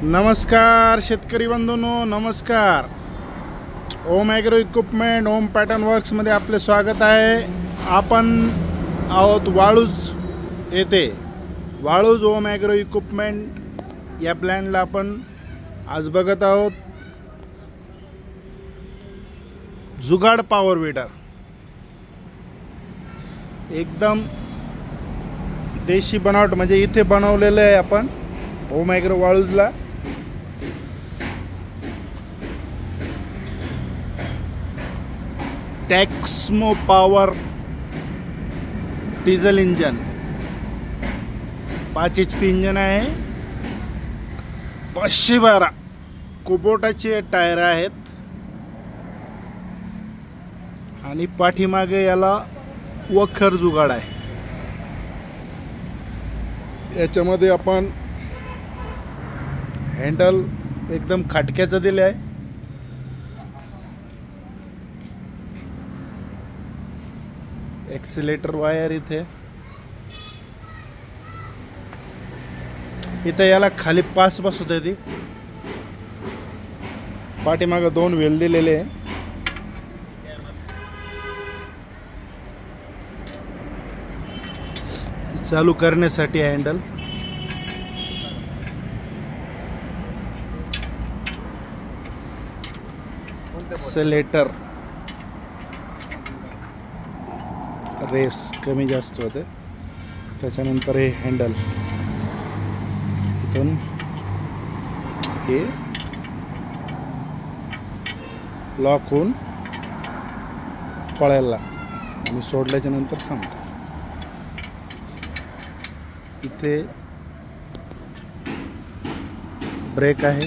नमस्कार शेतकरी बंधूंनो, नमस्कार. ओम ॲग्रो इक्विपमेंट, ओम पॅटर्न वर्क्समध्ये आपले स्वागत आहे. आपण आहोत वाळूज येथे. वाळूज ओम ॲग्रो इक्विपमेंट या प्लॅनला आपण आज बघत आहोत. जुगाड पॉवर वीडर एकदम देशी बनावट, म्हणजे इथे बनवलेलं आहे आपण ओम ॲग्रो वाळूजला. Texmo power diesel engine, 5 HP engine आहे. 512 कुबोटाचे टायर आहेत आणि पाठीमागे याला वखर जुगाड आहे. याच्यामध्ये आपण हँडल एकदम खटक्याचं दिले आहे. एक्सिलेटर वायर इथे याला खाली पास बसत आहे. ती पाठीमागे 2 वेल दिलेले आहे. चालू करण्यासाठी हँडल, एक्सेलेटर, रेस कमी जास्त होते. त्याच्यानंतर हे हँडल इथून हे लॉक होऊन पळायला आणि सोडल्याच्या नंतर थांबतो. इथे ब्रेक आहे.